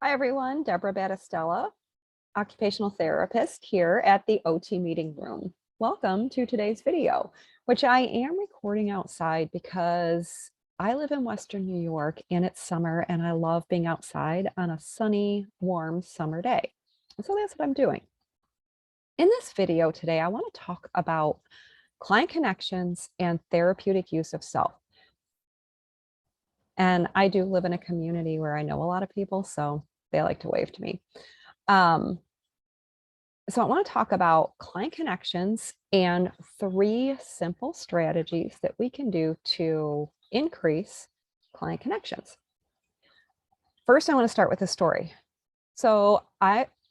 Hi, everyone. Deborah Battistella, occupational therapist here at the OT meeting room. Welcome to today's video, which I am recording outside because I live in Western New York and it's summer and I love being outside on a sunny, warm summer day. And so that's what I'm doing. In this video today, I want to talk about client connections and therapeutic use of self. And I do live in a community where I know a lot of people, so they like to wave to me. So I want to talk about client connections and 3 simple strategies that we can do to increase client connections. First, I want to start with a story. So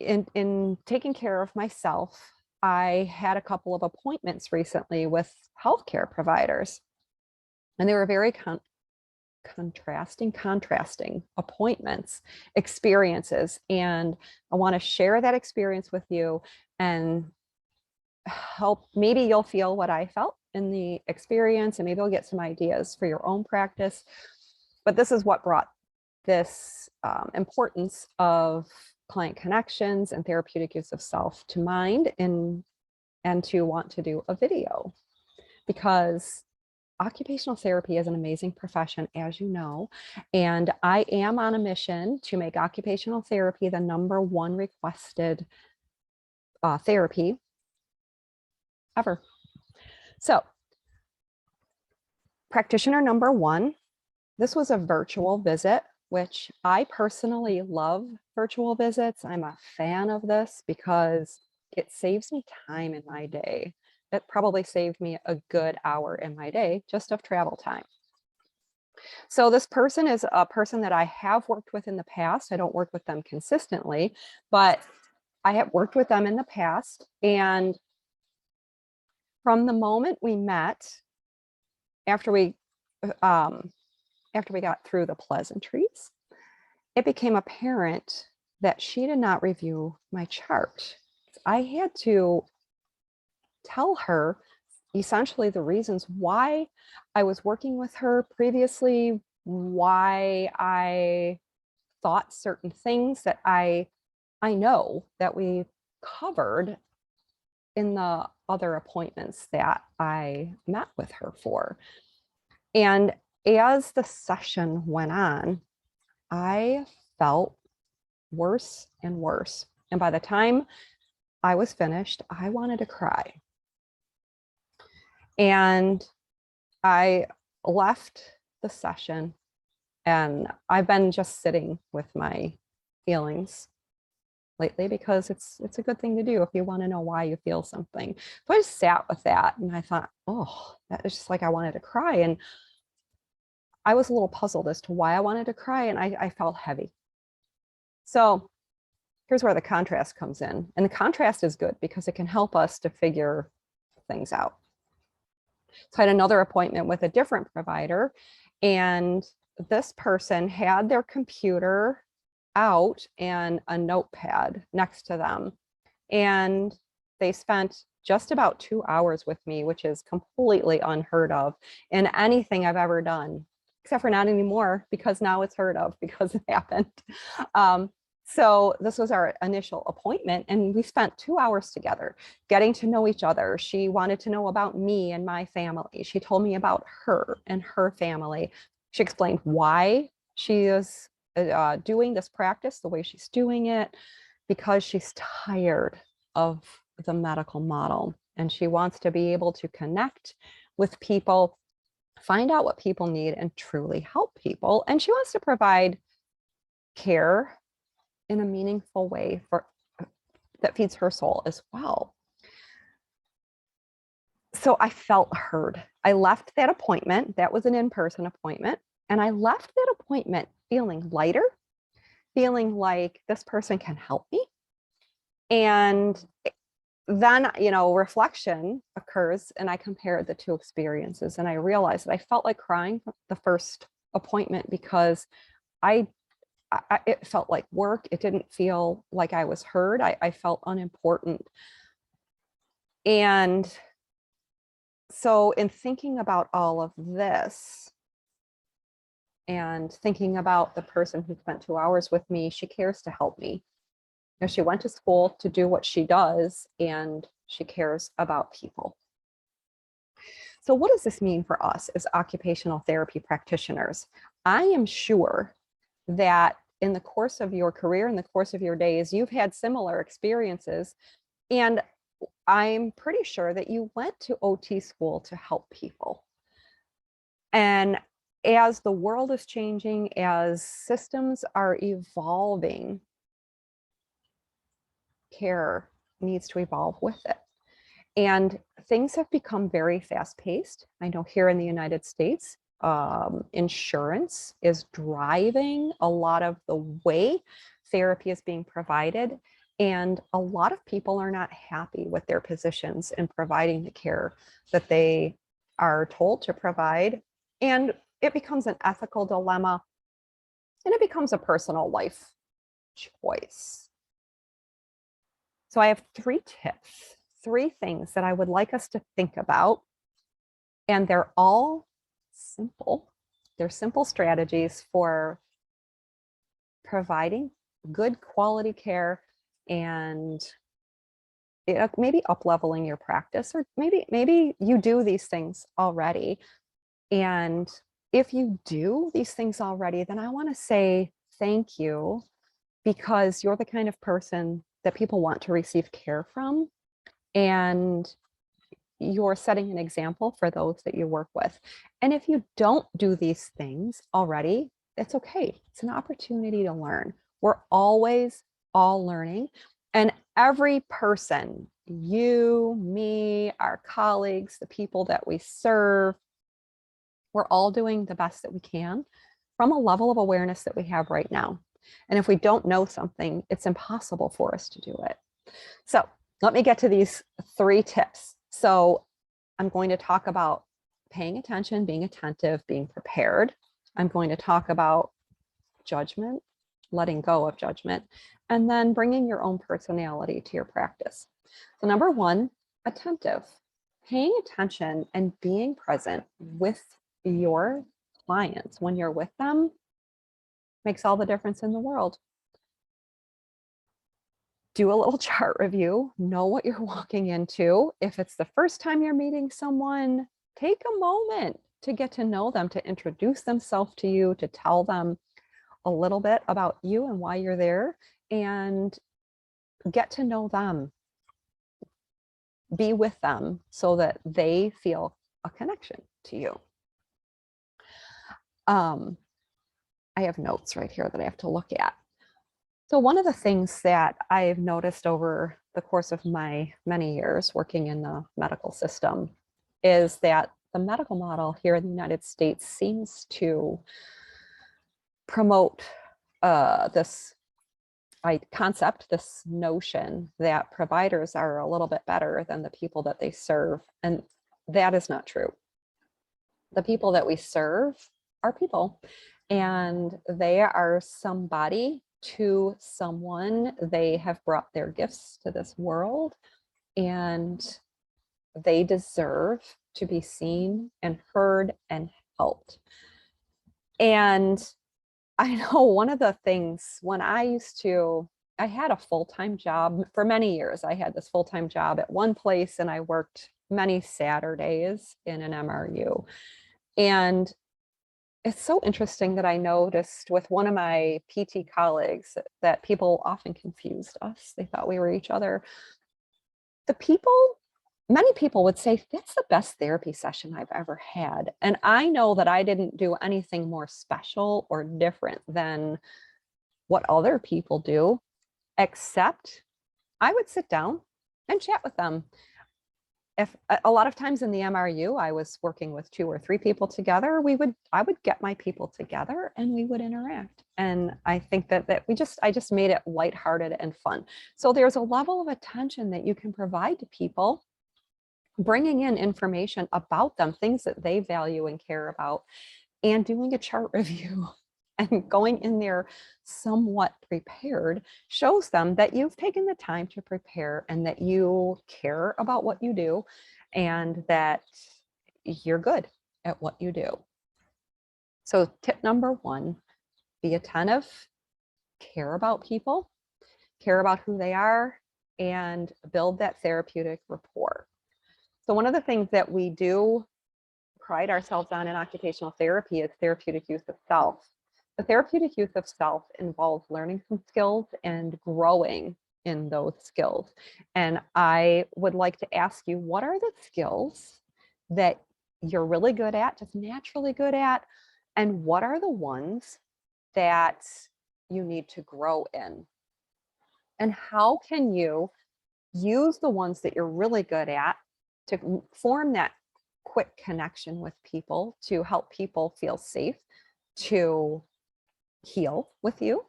in taking care of myself, I had a couple of appointments recently with healthcare providers, and they were very contrasting appointments, experiences, and I want to share that experience with you and help. Maybe you'll feel what I felt in the experience, and maybe you'll get some ideas for your own practice. But this is what brought this importance of client connections and therapeutic use of self to mind, and to want to do a video, because occupational therapy is an amazing profession, as you know, and I am on a mission to make occupational therapy the #1 requested therapy ever. So, practitioner #1, this was a virtual visit, which I personally love virtual visits. I'm a fan of this because it saves me time in my day. It probably saved me a good hour in my day just of travel time. So this person is a person that I have worked with in the past. I don't work with them consistently, but I have worked with them in the past. And from the moment we met, after we got through the pleasantries, it became apparent that she did not review my chart. I had to tell her essentially the reasons why I was working with her previously, why I thought certain things that I know that we covered in the other appointments that I met with her for. And as the session went on, I felt worse and worse. And by the time I was finished, I wanted to cry. And I left the session, and I've been just sitting with my feelings lately because it's a good thing to do if you want to know why you feel something. So I just sat with that and I thought, oh, that is just like I wanted to cry. And I was a little puzzled as to why I wanted to cry, and I felt heavy. So here's where the contrast comes in. And the contrast is good because it can help us to figure things out. So I had another appointment with a different provider, and this person had their computer out and a notepad next to them. And they spent just about 2 hours with me, which is completely unheard of in anything I've ever done, except for not anymore, because now it's heard of because it happened. So this was our initial appointment, and we spent 2 hours together getting to know each other. She wanted to know about me and my family. She told me about her and her family. She explained why she is doing this practice the way she's doing it, because she's tired of the medical model and she wants to be able to connect with people, find out what people need, and truly help people. And she wants to provide care in a meaningful way that feeds her soul as well. So I felt heard. I left that appointment. That was an in-person appointment. And I left that appointment feeling lighter, feeling like this person can help me. And then, reflection occurs, and I compared the 2 experiences, and I realized that I felt like crying the first appointment because it felt like work. It didn't feel like I was heard. I felt unimportant. And so in thinking about all of this, and thinking about the person who spent 2 hours with me. She cares to help me. You know, she went to school to do what she does, and she cares about people. So what does this mean for us as occupational therapy practitioners? I am sure that in the course of your career, in the course of your days, you've had similar experiences. And I'm pretty sure that you went to OT school to help people. And as the world is changing, as systems are evolving, care needs to evolve with it. And things have become very fast paced. I know here in the United States, insurance is driving a lot of the way therapy is being provided. And a lot of people are not happy with their positions in providing the care that they are told to provide. And it becomes an ethical dilemma, and it becomes a personal life choice. So I have 3 tips, 3 things that I would like us to think about. And they're all simple. They're simple strategies for providing good quality care and maybe up-leveling your practice, or maybe you do these things already. And if you do these things already, then I want to say thank you, because you're the kind of person that people want to receive care from. And you're setting an example for those that you work with. And if you don't do these things already, it's okay. It's an opportunity to learn. We're always all learning. And every person, you, me, our colleagues, the people that we serve, we're all doing the best that we can from a level of awareness that we have right now. And if we don't know something, it's impossible for us to do it. So let me get to these 3 tips. So I'm going to talk about paying attention, being attentive, being prepared. I'm going to talk about judgment, letting go of judgment, and then bringing your own personality to your practice. So number 1, attentive. Paying attention and being present with your clients when you're with them makes all the difference in the world. Do a little chart review, know what you're walking into. If it's the first time you're meeting someone, take a moment to get to know them, to introduce themselves to you, to tell them a little bit about you and why you're there, and get to know them. Be with them so that they feel a connection to you. I have notes right here that I have to look at. So one of the things that I've noticed over the course of my many years working in the medical system is that the medical model here in the United States seems to promote this concept, this notion that providers are a little bit better than the people that they serve. And that is not true. The people that we serve are people, and they are somebody to someone. They have brought their gifts to this world, and they deserve to be seen and heard and helped. And I know one of the things when I had a full-time job for many years. I had this full-time job at one place, and I worked many Saturdays in an MRU. And it's so interesting that I noticed with one of my PT colleagues that people often confused us. They thought we were each other. Many people would say, that's the best therapy session I've ever had. And I know that I didn't do anything more special or different than what other people do, except I would sit down and chat with them. If a lot of times in the MRU, I was working with 2 or 3 people together, I would get my people together and we would interact. And I think that I just made it lighthearted and fun. So there's a level of attention that you can provide to people, bringing in information about them, things that they value and care about, and doing a chart review. And going in there somewhat prepared shows them that you've taken the time to prepare and that you care about what you do and that you're good at what you do. So tip number one, be attentive, care about people, care about who they are, and build that therapeutic rapport. So one of the things that we do pride ourselves on in occupational therapy is therapeutic use of self. The therapeutic use of self involves learning some skills and growing in those skills. And I would like to ask you, what are the skills that you're really good at, just naturally good at? And what are the ones that you need to grow in? And how can you use the ones that you're really good at to form that quick connection with people, to help people feel safe, to heal with you?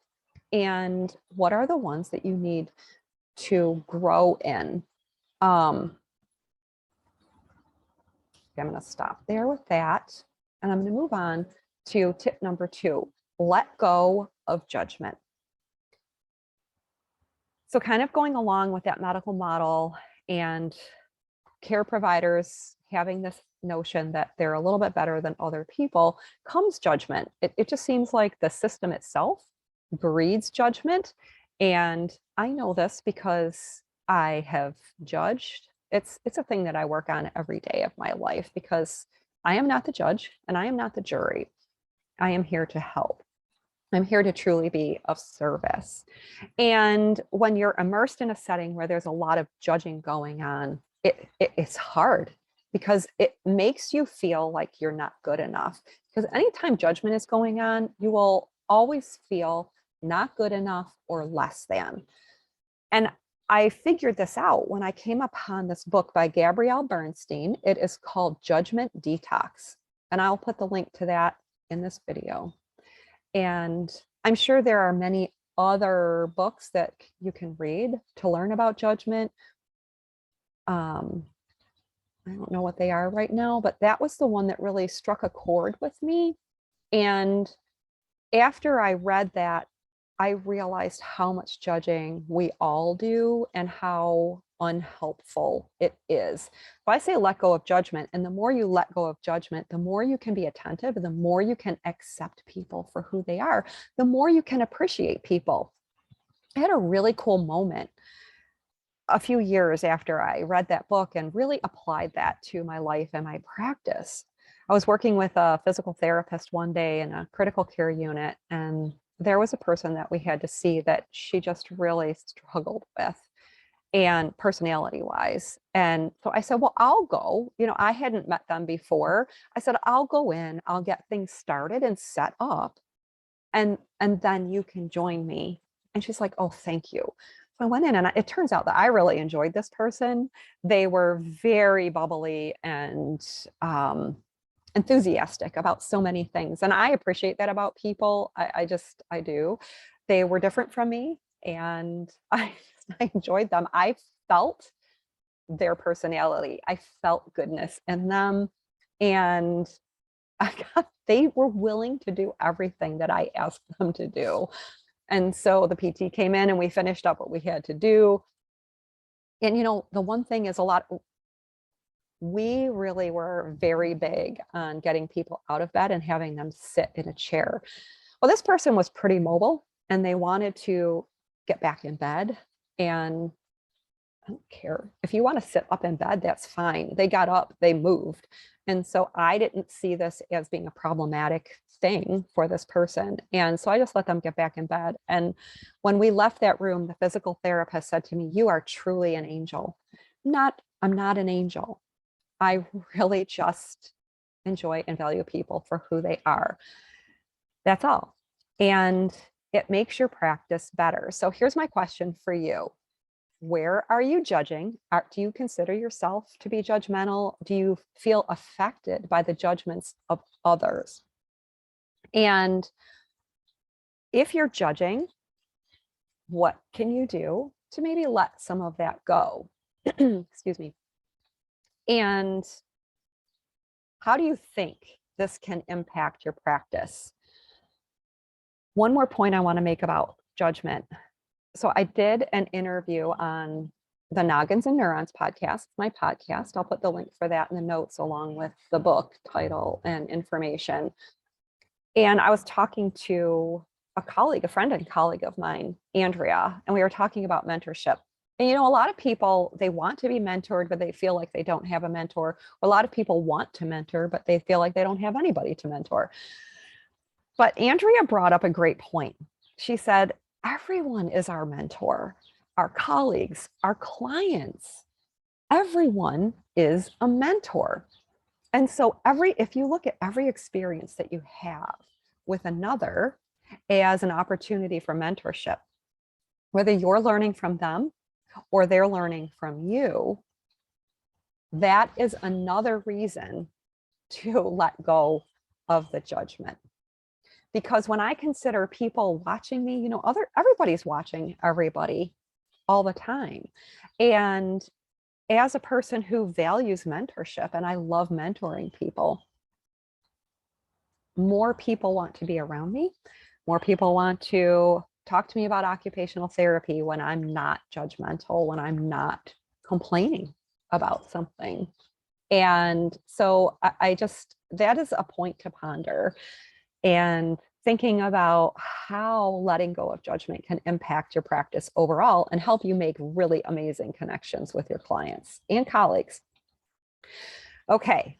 And what are the ones that you need to grow in? I'm going to stop there with that. And I'm going to move on to tip number two, let go of judgment. So kind of going along with that medical model and care providers having this notion that they're a little bit better than other people comes judgment. It just seems like the system itself breeds judgment. And I know this because I have judged. It's a thing that I work on every day of my life, because I am not the judge and I am not the jury. I am here to help. I'm here to truly be of service. And when you're immersed in a setting where there's a lot of judging going on, it's hard, because it makes you feel like you're not good enough. Because anytime judgment is going on, you will always feel not good enough or less than. And I figured this out when I came upon this book by Gabrielle Bernstein. It is called Judgment Detox. And I'll put the link to that in this video. And I'm sure there are many other books that you can read to learn about judgment. I don't know what they are right now, but that was the one that really struck a chord with me. And after I read that, I realized how much judging we all do and how unhelpful it is. If I say let go of judgment, and the more you let go of judgment, the more you can be attentive, the more you can accept people for who they are, the more you can appreciate people. I had a really cool moment a few years after I read that book and really applied that to my life and my practice. I was working with a physical therapist one day in a critical care unit, and there was a person that we had to see that she just really struggled with, and personality wise. And so I said, well, I'll go. I hadn't met them before. I said, I'll go in, I'll get things started and set up, and then you can join me. And she's like, oh, thank you. So I went in, and it turns out that I really enjoyed this person. They were very bubbly and enthusiastic about so many things. And I appreciate that about people. I do. They were different from me, and I enjoyed them. I felt their personality. I felt goodness in them. And they were willing to do everything that I asked them to do. And so the PT came in and we finished up what we had to do. And, the one thing is we really were very big on getting people out of bed and having them sit in a chair. Well, this person was pretty mobile and they wanted to get back in bed. And I don't care. If you want to sit up in bed, that's fine. They got up, they moved. And so I didn't see this as being a problematic thing for this person. And so I just let them get back in bed. And when we left that room, the physical therapist said to me, you are truly an angel. I'm not an angel. I really just enjoy and value people for who they are. That's all. And it makes your practice better. So here's my question for you. Where are you judging? Do you consider yourself to be judgmental? Do you feel affected by the judgments of others? And if you're judging, what can you do to maybe let some of that go? Excuse me. And how do you think this can impact your practice? One more point I want to make about judgment. So I did an interview on the Noggins and Neurons podcast, my podcast. I'll put the link for that in the notes along with the book title and information. And I was talking to a colleague, a friend and colleague of mine, Andrea, and we were talking about mentorship. And a lot of people, they want to be mentored, but they feel like they don't have a mentor. Or a lot of people want to mentor, but they feel like they don't have anybody to mentor. But Andrea brought up a great point. She said, everyone is our mentor, our colleagues, our clients. Everyone is a mentor. And so if you look at every experience that you have with another as an opportunity for mentorship, whether you're learning from them or they're learning from you, that is another reason to let go of the judgment. Because when I consider people watching me, everybody's watching everybody all the time. And as a person who values mentorship, and I love mentoring people, more people want to be around me. More people want to talk to me about occupational therapy when I'm not judgmental, when I'm not complaining about something. And so that is a point to ponder. And thinking about how letting go of judgment can impact your practice overall and help you make really amazing connections with your clients and colleagues. Okay,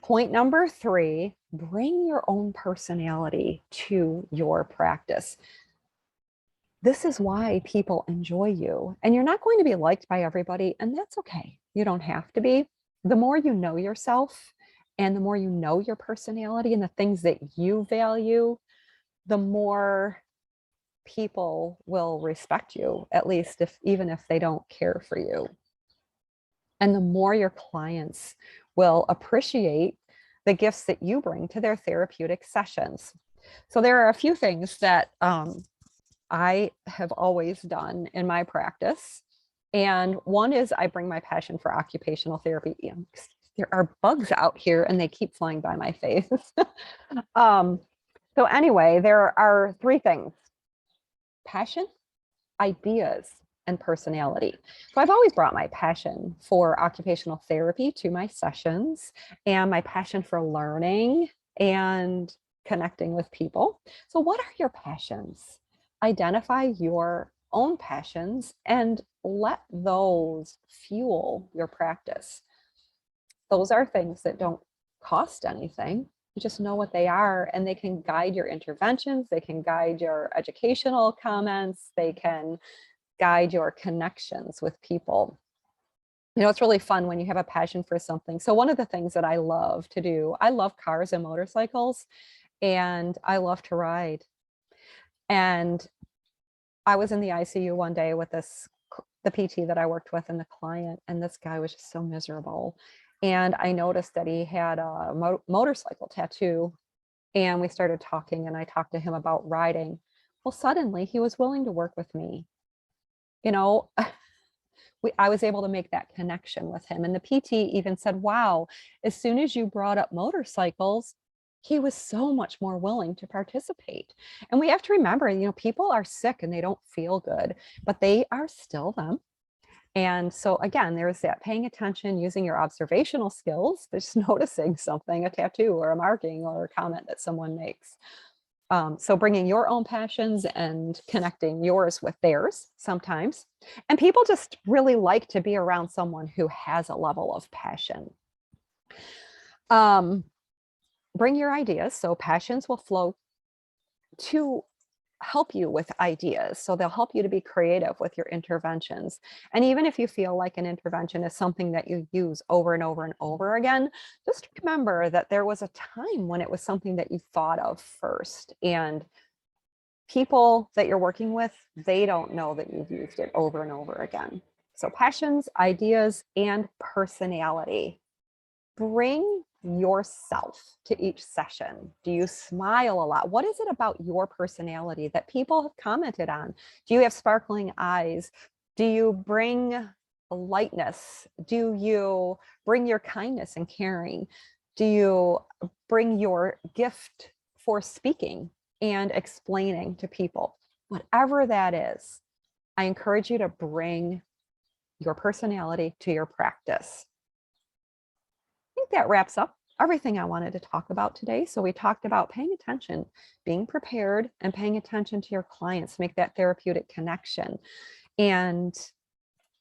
point number 3, bring your own personality to your practice. This is why people enjoy you. And you're not going to be liked by everybody, and that's okay. You don't have to be. The more you know yourself and the more you know your personality and the things that you value, the more people will respect you, at least even if they don't care for you. And the more your clients will appreciate the gifts that you bring to their therapeutic sessions. So there are a few things that I have always done in my practice. And one is I bring my passion for occupational therapy. There are bugs out here and they keep flying by my face. So anyway, there are 3 things: passion, ideas, and personality. So I've always brought my passion for occupational therapy to my sessions, and my passion for learning and connecting with people. So what are your passions? Identify your own passions and let those fuel your practice. Those are things that don't cost anything. You just know what they are, and they can guide your interventions. They can guide your educational comments. They can guide your connections with people. It's really fun when you have a passion for something. So one of the things that I love to do, I love cars and motorcycles, and I love to ride. And I was in the ICU one day with the PT that I worked with and the client, and this guy was just so miserable. And I noticed that he had a motorcycle tattoo, and we started talking, and I talked to him about riding. Well, suddenly he was willing to work with me. I was able to make that connection with him. And the PT even said, wow, as soon as you brought up motorcycles, he was so much more willing to participate. And we have to remember, people are sick and they don't feel good, but they are still them. And so again, there's that paying attention, using your observational skills, just noticing something, a tattoo or a marking or a comment that someone makes. So bringing your own passions and connecting yours with theirs sometimes. And people just really like to be around someone who has a level of passion. Bring your ideas. So passions will flow to help you with ideas. So they'll help you to be creative with your interventions. And even if you feel like an intervention is something that you use over and over and over again, just remember that there was a time when it was something that you thought of first. And people that you're working with, they don't know that you've used it over and over again. So passions, ideas, and personality. Bring yourself to each session. Do you smile a lot? What is it about your personality that people have commented on? Do you have sparkling eyes? Do you bring lightness? Do you bring your kindness and caring? Do you bring your gift for speaking and explaining to people? Whatever that is, I encourage you to bring your personality to your practice. I think that wraps up everything I wanted to talk about today. So we talked about paying attention, being prepared, and paying attention to your clients, make that therapeutic connection, and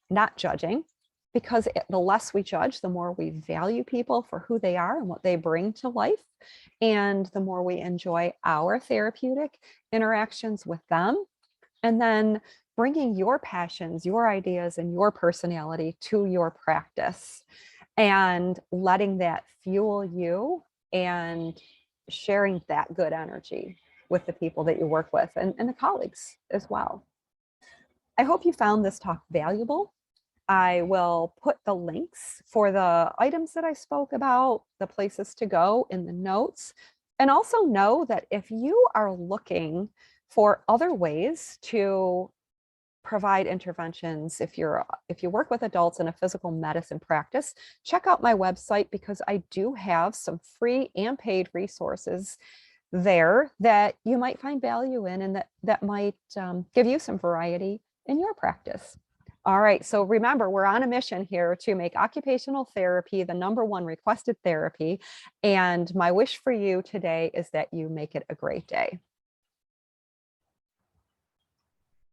not judging, because the less we judge, the more we value people for who they are and what they bring to life. And the more we enjoy our therapeutic interactions with them. And then bringing your passions, your ideas, and your personality to your practice and letting that fuel you and sharing that good energy with the people that you work with and the colleagues as well. I hope you found this talk valuable. I will put the links for the items that I spoke about, the places to go in the notes. And also know that if you are looking for other ways to provide interventions, if you work with adults in a physical medicine practice, check out my website, because I do have some free and paid resources there that you might find value in, and that might give you some variety in your practice. All right, so remember, we're on a mission here to make occupational therapy the #1 requested therapy. And my wish for you today is that you make it a great day.